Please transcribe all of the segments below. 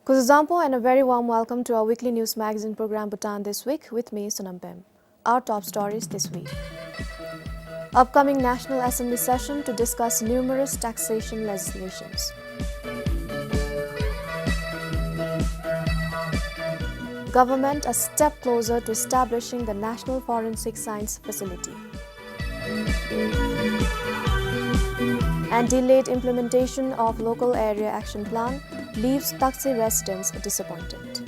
Kuzuzampo and a very warm welcome to our weekly news magazine program Bhutan This Week with me, Sonam Pem. Our top stories this week. Upcoming National Assembly session to discuss numerous taxation legislations. Government a step closer to establishing the National Forensic Science Facility. And delayed implementation of Local Area Action Plan leaves Taxi residents disappointed.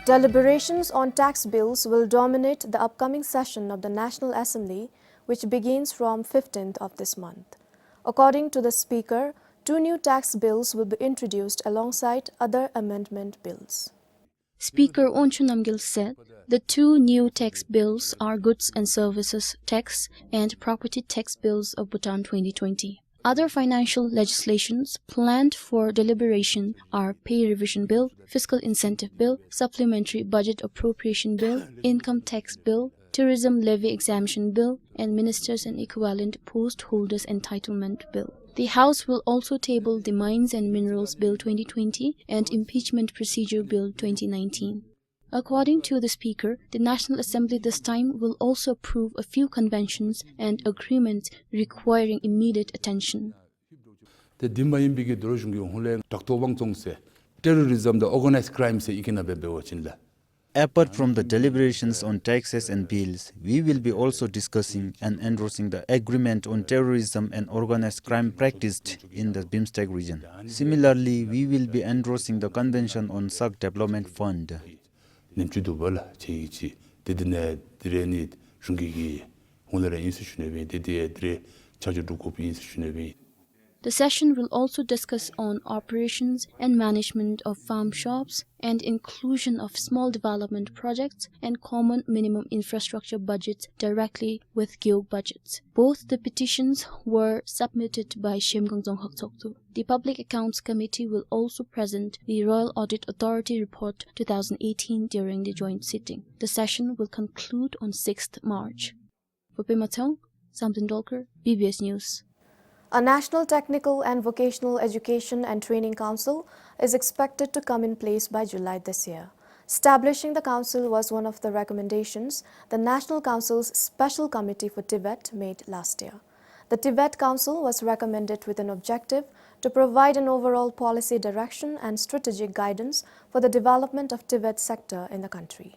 Deliberations on tax bills will dominate the upcoming session of the National Assembly, which begins from 15th of this month. According to the Speaker, 2 new tax bills will be introduced alongside other amendment bills. Speaker Onchu Namgil said the 2 new tax bills are Goods and Services Tax and Property Tax Bills of Bhutan 2020. Other financial legislations planned for deliberation are Pay Revision Bill, Fiscal Incentive Bill, Supplementary Budget Appropriation Bill, Income Tax Bill, Tourism Levy Exemption Bill, and Ministers and Equivalent Post Holders Entitlement Bill. The House will also table the Mines and Minerals Bill 2020 and Impeachment Procedure Bill 2019. According to the Speaker, the National Assembly this time will also approve a few conventions and agreements requiring immediate attention. Apart from the deliberations on taxes and bills, we will be also discussing and endorsing the agreement on terrorism and organized crime practiced in the BIMSTEC region. Similarly, we will be endorsing the Convention on SAC Development Fund. The session will also discuss on operations and management of farm shops and inclusion of small development projects and common minimum infrastructure budgets directly with GEO budgets. Both the petitions were submitted by Shemgangzong Haksoktu. The Public Accounts Committee will also present the Royal Audit Authority Report 2018 during the joint sitting. The session will conclude on 6th March. For Pimatong, Samson Dolker, BBS News. A National Technical and Vocational Education and Training Council is expected to come in place by July this year. Establishing the council was one of the recommendations the National Council's Special Committee for Tibet made last year. The Tibet Council was recommended with an objective to provide an overall policy direction and strategic guidance for the development of Tibet sector in the country.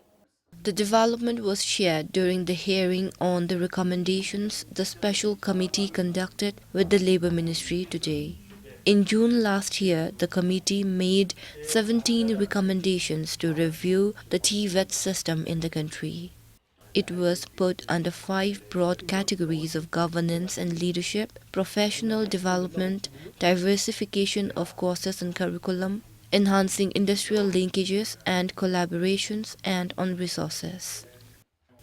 The development was shared during the hearing on the recommendations the Special Committee conducted with the Labour Ministry today. In June last year, the committee made 17 recommendations to review the TVET system in the country. It was put under 5 broad categories of governance and leadership, professional development, diversification of courses and curriculum, enhancing industrial linkages and collaborations, and on resources.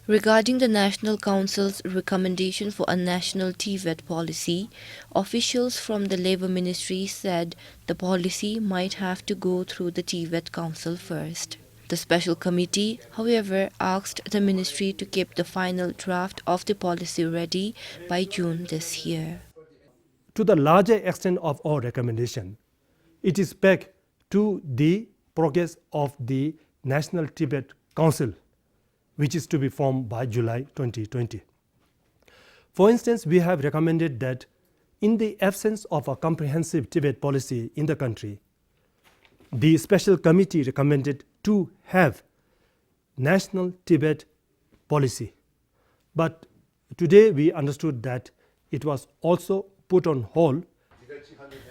Regarding the National Council's recommendation for a national TVET policy, officials from the Labour Ministry said the policy might have to go through the TVET Council first. The Special Committee, however, asked the Ministry to keep the final draft of the policy ready by June this year. To the larger extent of our recommendation, it is back to the progress of the National Tibet Council, which is to be formed by July 2020. For instance, we have recommended that in the absence of a comprehensive Tibet policy in the country, the Special Committee recommended to have National Tibet policy. But today we understood that it was also put on hold.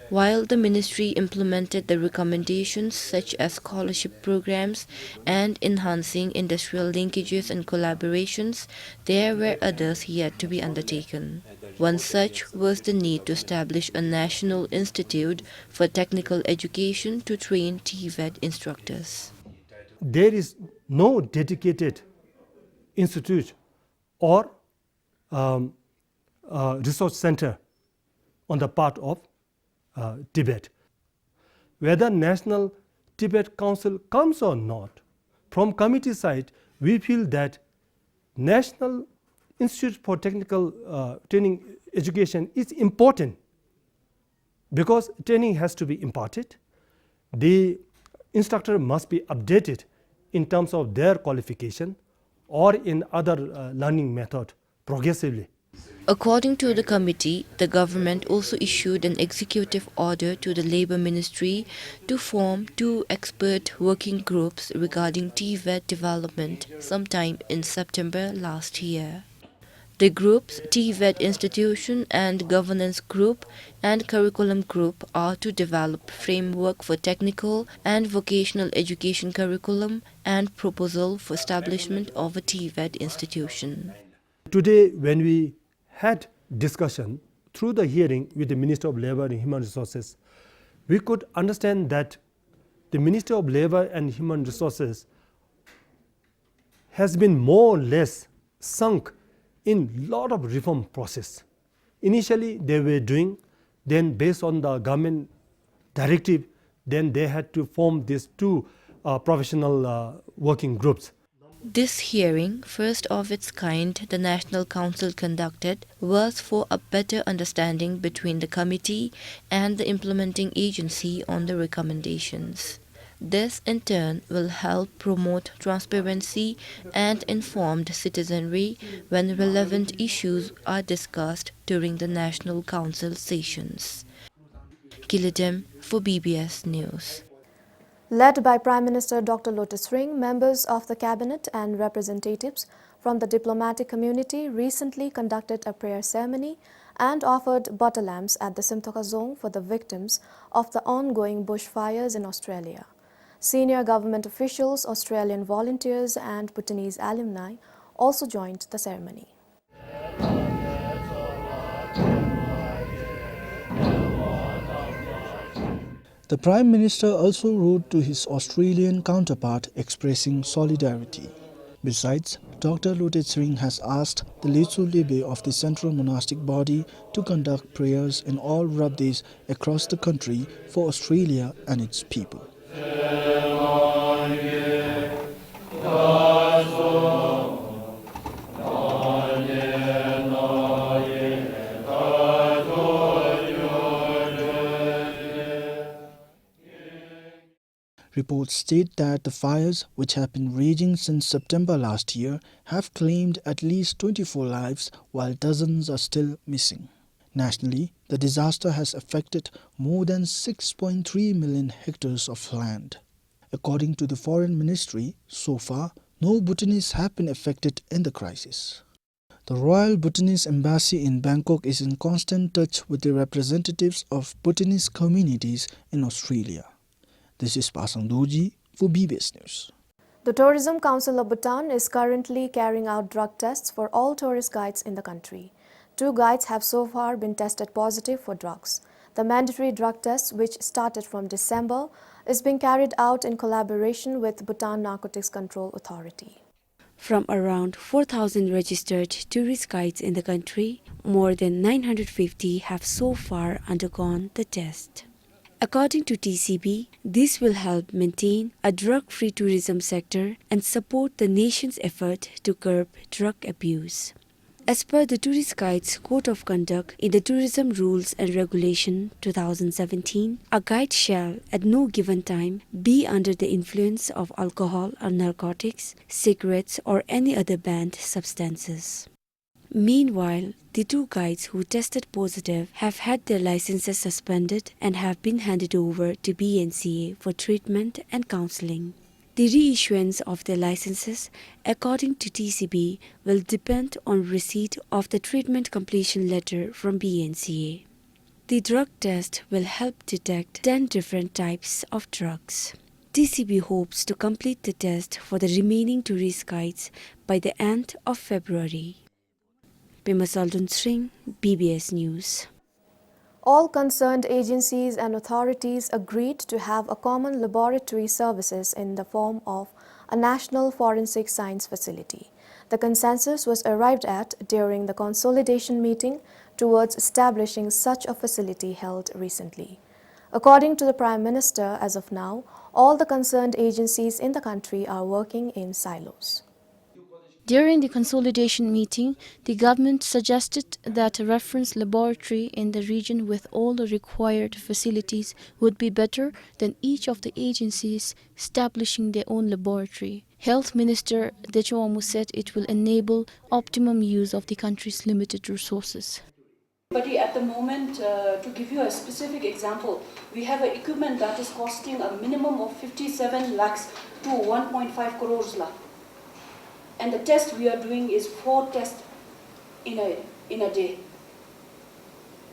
While the ministry implemented the recommendations such as scholarship programs and enhancing industrial linkages and collaborations, there were others yet to be undertaken. One such was the need to establish a national institute for technical education to train TVET instructors. There is no dedicated institute or research center on the part of Tibet. Whether National Tibet Council comes or not, from committee side, we feel that National Institute for Technical Training Education is important because training has to be imparted the instructor must be updated in terms of their qualification or in other learning method progressively. According to the committee, the government also issued an executive order to the Labour Ministry to form 2 expert working groups regarding TVET development sometime in September last year. The groups, TVET Institution and Governance Group and Curriculum Group, are to develop framework for technical and vocational education curriculum and proposal for establishment of a TVET institution. Today, when we had discussion through the hearing with the Minister of Labour and Human Resources, we could understand that the Minister of Labour and Human Resources has been more or less sunk in lot of reform process. Initially, they were doing, then based on the government directive, then they had to form these 2 professional working groups. This hearing, first of its kind the National Council conducted, was for a better understanding between the committee and the implementing agency on the recommendations. This in turn will help promote transparency and informed citizenry when relevant issues are discussed during the National Council sessions. Kilidem for BBS News. Led by Prime Minister Dr. Lotus Singh, members of the cabinet and representatives from the diplomatic community recently conducted a prayer ceremony and offered butter lamps at the Simtoka zone for the victims of the ongoing bushfires in Australia. Senior government officials, Australian volunteers and Bhutanese alumni also joined the ceremony. The Prime Minister also wrote to his Australian counterpart expressing solidarity. Besides, Dr. Lotus Singh has asked the Lechu Lebe of the Central Monastic Body to conduct prayers in all rabdes across the country for Australia and its people. Reports state that the fires, which have been raging since September last year, have claimed at least 24 lives while dozens are still missing. Nationally, the disaster has affected more than 6.3 million hectares of land. According to the Foreign Ministry, so far, no Bhutanese have been affected in the crisis. The Royal Bhutanese Embassy in Bangkok is in constant touch with the representatives of Bhutanese communities in Australia. This is Pasang Doji for BBS News. The Tourism Council of Bhutan is currently carrying out drug tests for all tourist guides in the country. 2 guides have so far been tested positive for drugs. The mandatory drug test, which started from December, is being carried out in collaboration with Bhutan Narcotics Control Authority. From around 4,000 registered tourist guides in the country, more than 950 have so far undergone the test. According to TCB, this will help maintain a drug-free tourism sector and support the nation's effort to curb drug abuse. As per the Tourist Guide's Code of Conduct in the Tourism Rules and Regulation 2017, a guide shall at no given time be under the influence of alcohol or narcotics, cigarettes or any other banned substances. Meanwhile, the 2 guides who tested positive have had their licenses suspended and have been handed over to BNCA for treatment and counseling. The reissuance of their licenses, according to TCB, will depend on receipt of the treatment completion letter from BNCA. The drug test will help detect 10 different types of drugs. TCB hopes to complete the test for the remaining tourist guides by the end of February. Bimasaldun Singh, BBS News. All concerned agencies and authorities agreed to have a common laboratory services in the form of a national forensic science facility. The consensus was arrived at during the consolidation meeting towards establishing such a facility held recently. According to the Prime Minister, as of now, all the concerned agencies in the country are working in silos. During the consolidation meeting, the government suggested that a reference laboratory in the region with all the required facilities would be better than each of the agencies establishing their own laboratory. Health Minister Dechoamu said it will enable optimum use of the country's limited resources. But at the moment, to give you a specific example, we have an equipment that is costing a minimum of 57 lakhs to 1.5 crores lakh. And the test we are doing is 4 tests in a day.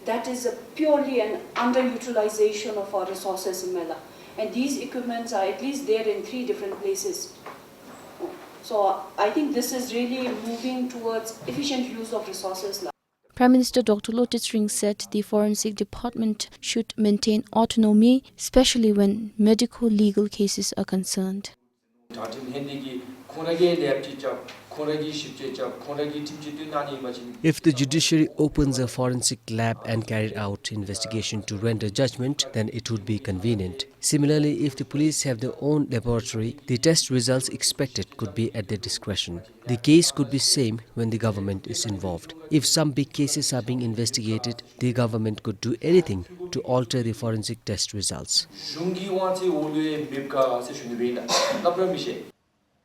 That is purely an underutilization of our resources in Mela. And these equipments are at least there in 3 different places. So I think this is really moving towards efficient use of resources. Prime Minister Dr. Lote Tsering said the forensic department should maintain autonomy, especially when medical legal cases are concerned. If the judiciary opens a forensic lab and carries out investigation to render judgment, then it would be convenient. Similarly, if the police have their own laboratory, the test results expected could be at their discretion. The case could be same when the government is involved. If some big cases are being investigated, the government could do anything to alter the forensic test results.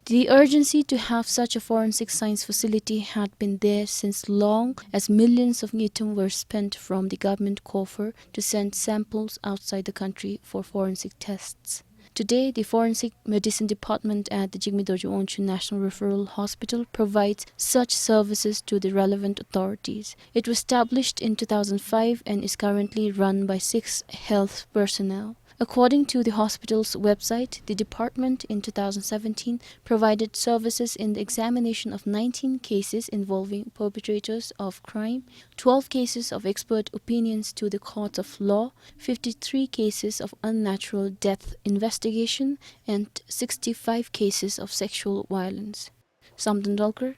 The urgency to have such a forensic science facility had been there since long, as millions of ngitum were spent from the government coffer to send samples outside the country for forensic tests. Today, the Forensic Medicine Department at the Jigme-dorji Onchon National Referral Hospital provides such services to the relevant authorities. It was established in 2005 and is currently run by 6 health personnel. According to the hospital's website, the department in 2017 provided services in the examination of 19 cases involving perpetrators of crime, 12 cases of expert opinions to the courts of law, 53 cases of unnatural death investigation, and 65 cases of sexual violence. Samdan Dolkar,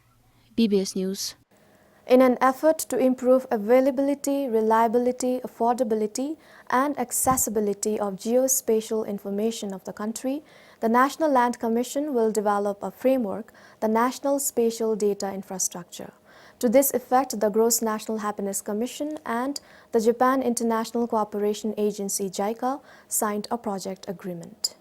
BBS News. In an effort to improve availability, reliability, affordability, and accessibility of geospatial information of the country, the National Land Commission will develop a framework, the National Spatial Data Infrastructure. To this effect, the Gross National Happiness Commission and the Japan International Cooperation Agency JICA signed a project agreement.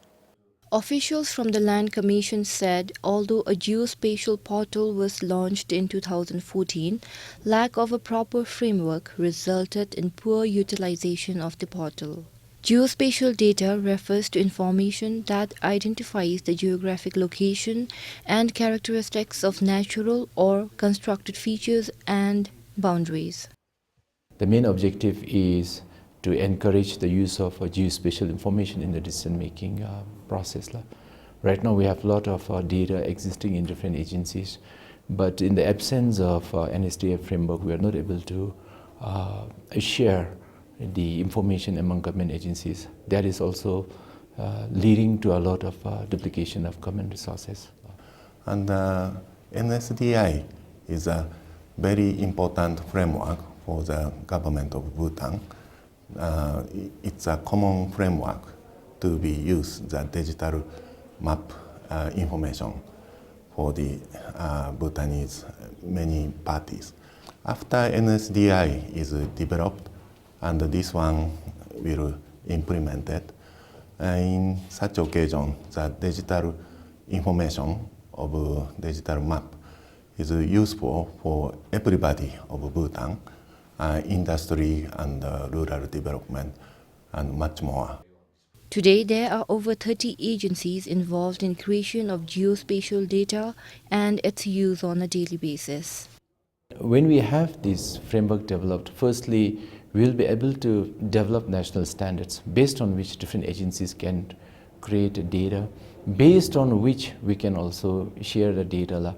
Officials from the Land Commission said although a geospatial portal was launched in 2014, lack of a proper framework resulted in poor utilization of the portal. Geospatial data refers to information that identifies the geographic location and characteristics of natural or constructed features and boundaries. The main objective is to encourage the use of geospatial information in the decision-making process. Right now we have a lot of data existing in different agencies, but in the absence of NSDF framework, we are not able to share the information among government agencies. That is also leading to a lot of duplication of government resources. And NSDI is a very important framework for the government of Bhutan. It's a common framework to be used, the digital map information for the Bhutanese many parties. After NSDI is developed and this one will implemented, in such occasion the digital information of digital map is useful for everybody of Bhutan, industry and rural development and much more. Today, there are over 30 agencies involved in creation of geospatial data and its use on a daily basis. When we have this framework developed, firstly, we will be able to develop national standards based on which different agencies can create data, based on which we can also share the data.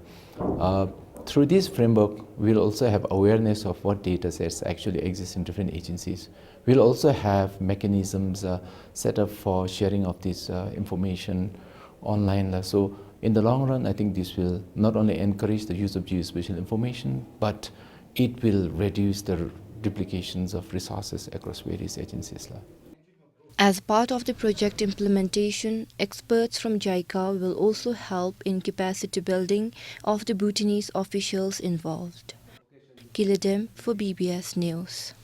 Through this framework, we'll also have awareness of what data sets actually exist in different agencies. We'll also have mechanisms set up for sharing of this information online. So in the long run, I think this will not only encourage the use of geospatial information, but it will reduce the duplications of resources across various agencies. As part of the project implementation, experts from JICA will also help in capacity building of the Bhutanese officials involved. Kilidem for BBS News.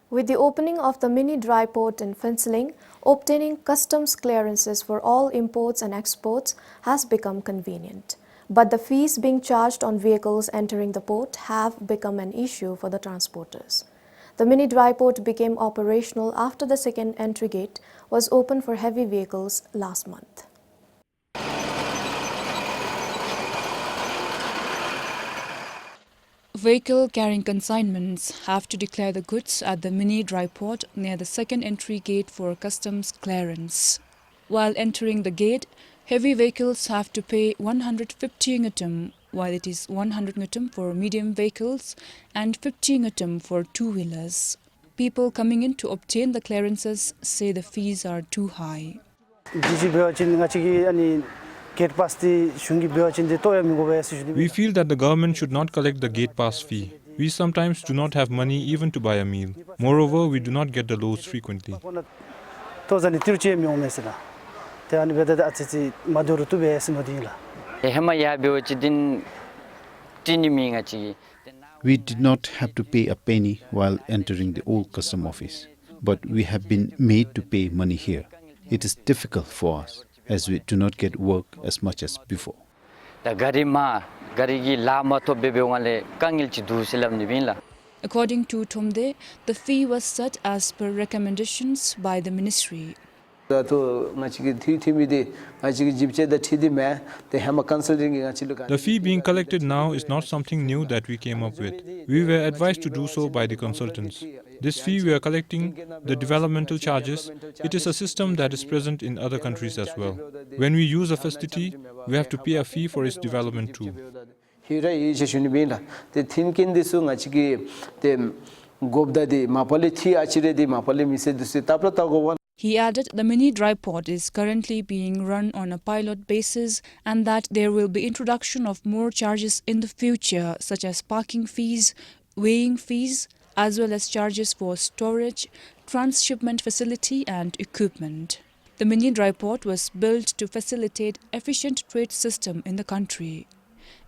With the opening of the mini dry port in Phinseling, obtaining customs clearances for all imports and exports has become convenient. But the fees being charged on vehicles entering the port have become an issue for the transporters. The mini dry port became operational after the second entry gate was opened for heavy vehicles last month. Vehicle carrying consignments have to declare the goods at the mini dry port near the second entry gate for customs clearance. While entering the gate, heavy vehicles have to pay 150 ngutum, while it is 100 ngutum for medium vehicles and 50 ngutum for two-wheelers. People coming in to obtain the clearances say the fees are too high. We feel that the government should not collect the gate pass fee. We sometimes do not have money even to buy a meal. Moreover, we do not get the loads frequently. We did not have to pay a penny while entering the old custom office, but we have been made to pay money here. It is difficult for us, as we do not get work as much as before. According to Tumde, the fee was set as per recommendations by the ministry. The fee being collected now is not something new that we came up with. We were advised to do so by the consultants. This fee we are collecting, the developmental charges, it is a system that is present in other countries as well. When we use a facility, we have to pay a fee for its development too. He added the mini dry port is currently being run on a pilot basis and that there will be introduction of more charges in the future, such as parking fees, weighing fees, as well as charges for storage, transshipment facility and equipment. The mini dry port was built to facilitate efficient trade system in the country.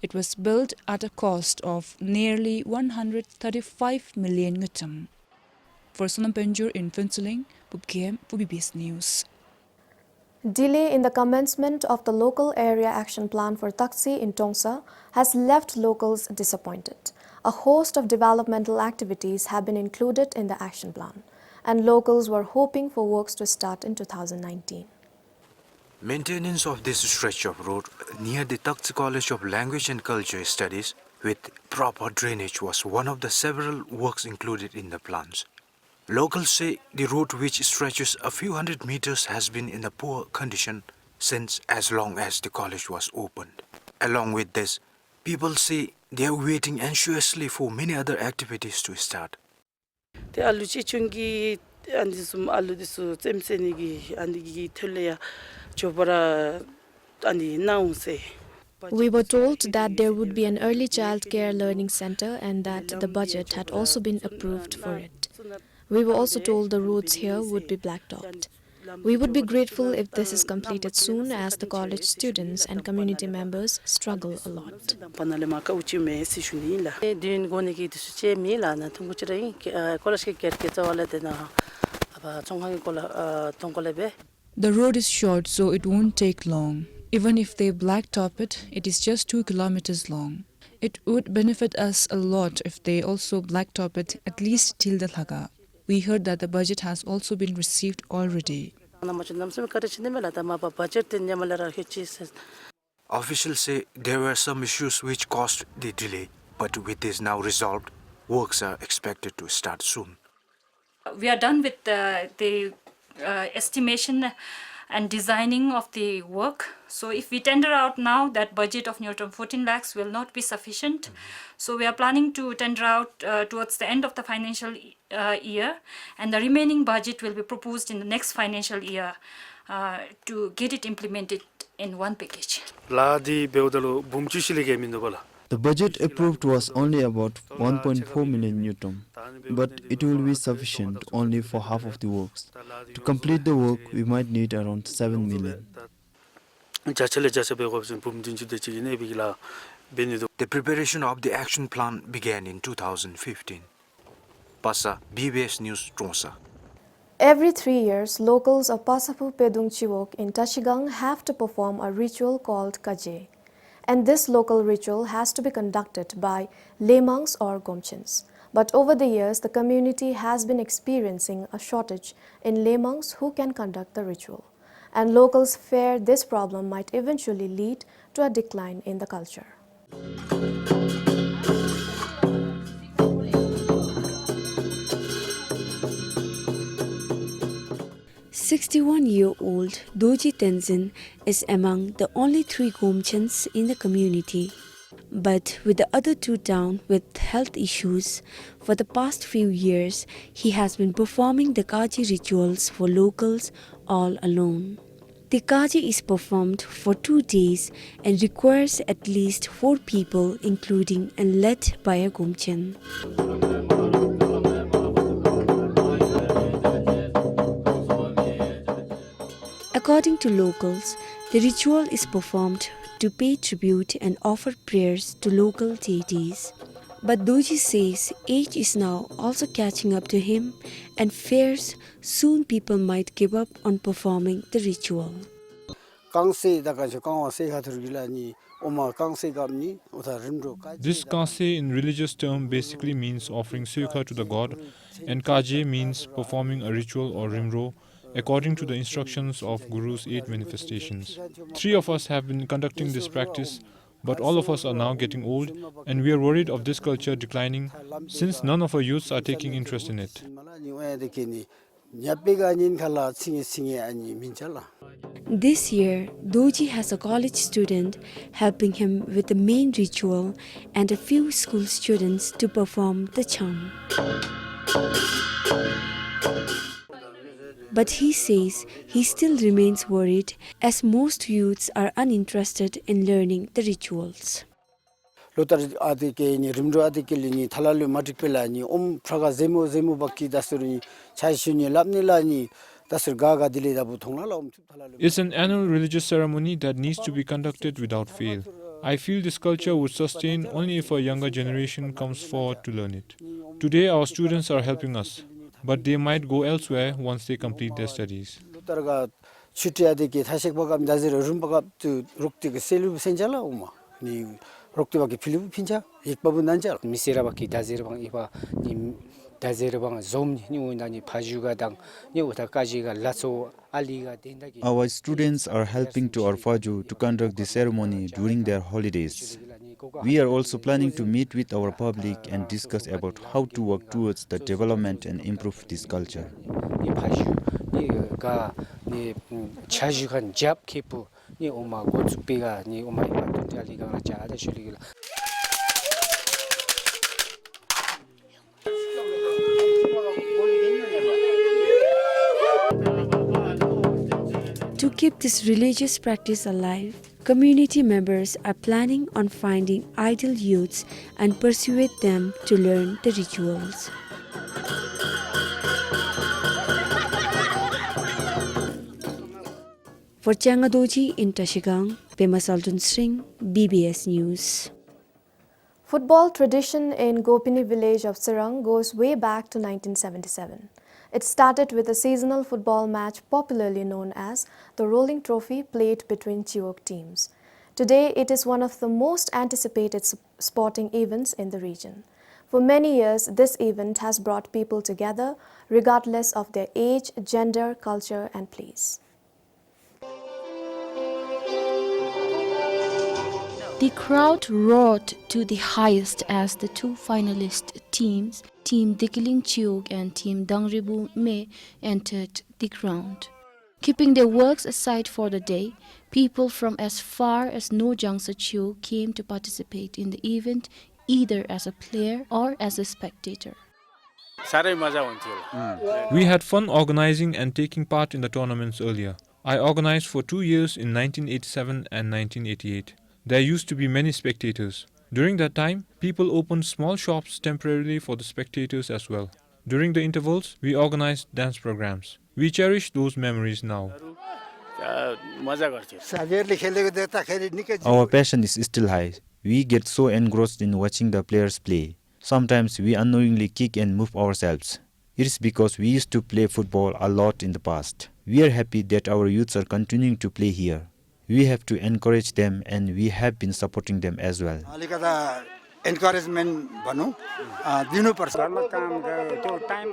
It was built at a cost of nearly 135 million ngutum. For Sonam Penjur in Phinseling, Bubkem for BBS News. Delay in the commencement of the local area action plan for taxi in Tongsa has left locals disappointed. A host of developmental activities have been included in the action plan, and locals were hoping for works to start in 2019. Maintenance of this stretch of road near the Taxi College of Language and Culture Studies with proper drainage was one of the several works included in the plans. Locals say the road, which stretches a few hundred meters, has been in a poor condition since as long as the college was opened. Along with this, people say they are waiting anxiously for many other activities to start. We were told that there would be an early child care learning center and that the budget had also been approved for it. We were also told the roads here would be blacktopped. We would be grateful if this is completed soon, as the college students and community members struggle a lot. The road is short, so it won't take long. Even if they blacktop it, it is just 2 kilometers long. It would benefit us a lot if they also blacktop it at least till the Lhaga. We heard that the budget has also been received already. Officials say there were some issues which caused the delay, but with this now resolved, works are expected to start soon. We are done with the estimation and designing of the work. So if we tender out now, that budget of near 14 lakhs will not be sufficient. So we are planning to tender out towards the end of the financial year, and the remaining budget will be proposed in the next financial year to get it implemented in one package. The budget approved was only about 1.4 million newton, but it will be sufficient only for half of the works. To complete the work, we might need around 7 million. The preparation of the action plan began in 2015. Pasa, BBS News, Tromsa. Every 3 years, locals of Pasapu Pedung Chiwok in Tashigang have to perform a ritual called Kaje. And this local ritual has to be conducted by Lemangs or Gomchins. But over the years, the community has been experiencing a shortage in Lemangs who can conduct the ritual. And locals fear this problem might eventually lead to a decline in the culture. 61-year-old Doji Tenzin is among the only 3 Gomchans in the community. But with the other 2 down with health issues, for the past few years, he has been performing the Kaji rituals for locals all alone. The Kaji is performed for 2 days and requires at least 4 people, including and led by a Gomchan. According to locals, the ritual is performed to pay tribute and offer prayers to local deities. But Doji says age is now also catching up to him and fears soon people might give up on performing the ritual. This Kanse in religious term basically means offering Suikha to the god, and Kaje means performing a ritual or rimro according to the instructions of Guru's 8 manifestations. 3 of us have been conducting this practice, but all of us are now getting old and we are worried of this culture declining since none of our youths are taking interest in it. This year, Doji has a college student helping him with the main ritual and a few school students to perform the charm. But he says he still remains worried as most youths are uninterested in learning the rituals. It's an annual religious ceremony that needs to be conducted without fail. I feel this culture would sustain only if a younger generation comes forward to learn it. Today our students are helping us, but they might go elsewhere once they complete their studies. Our students are helping to Orfaju to conduct the ceremony during their holidays. We are also planning to meet with our public and discuss about how to work towards the development and improve this culture. To keep this religious practice alive, community members are planning on finding idle youths and persuade them to learn the rituals. For Changadoji in Tashigang, Pema Saldun Singh, BBS News. Football tradition in Gopini village of Sirang goes way back to 1977. It started with a seasonal football match popularly known as the Rolling Trophy played between Chiwok teams. Today, it is one of the most anticipated sporting events in the region. For many years, this event has brought people together regardless of their age, gender, culture and place. The crowd roared to the highest as the 2 finalist teams, Team Dikiling Chiog and Team Dangribu Me, entered the ground. Keeping their works aside for the day, people from as far as Nojangsa Chiog came to participate in the event either as a player or as a spectator. We had fun organizing and taking part in the tournaments earlier. I organized for 2 years in 1987 and 1988. There used to be many spectators. During that time, people opened small shops temporarily for the spectators as well. During the intervals, we organized dance programs. We cherish those memories now. Our passion is still high. We get so engrossed in watching the players play. Sometimes we unknowingly kick and move ourselves. It is because we used to play football a lot in the past. We are happy that our youths are continuing to play here. We have to encourage them and we have been supporting them as well.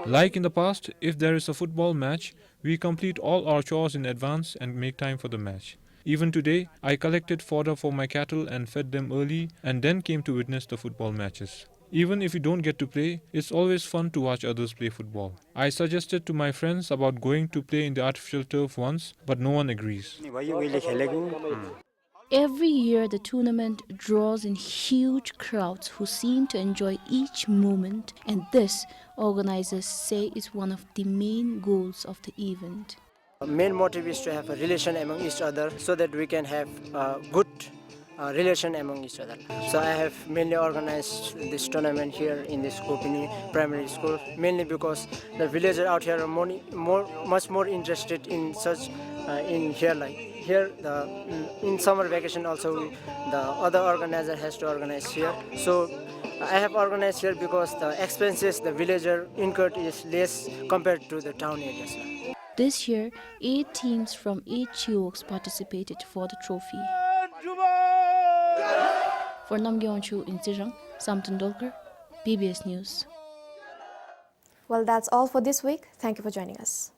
Like in the past, if there is a football match, we complete all our chores in advance and make time for the match. Even today, I collected fodder for my cattle and fed them early and then came to witness the football matches. Even if you don't get to play, it's always fun to watch others play football. I suggested to my friends about going to play in the artificial turf once, but no one agrees. Every year, the tournament draws in huge crowds who seem to enjoy each moment, and this, organizers say, is one of the main goals of the event. Main motive is to have a relation among each other so that we can have a good relation among each other. So I have mainly organized this tournament here in this Kopini primary school, mainly because the villagers out here are much more interested in such in here. Like here, in summer vacation also, the other organizer has to organize here. So I have organized here because the expenses the villager incurred is less compared to the town areas. This year, 8 teams from 8 Chiwoks participated for the trophy. For Namgyeonchu in Zirang, Samton Dolkar, PBS News. Well, that's all for this week. Thank you for joining us.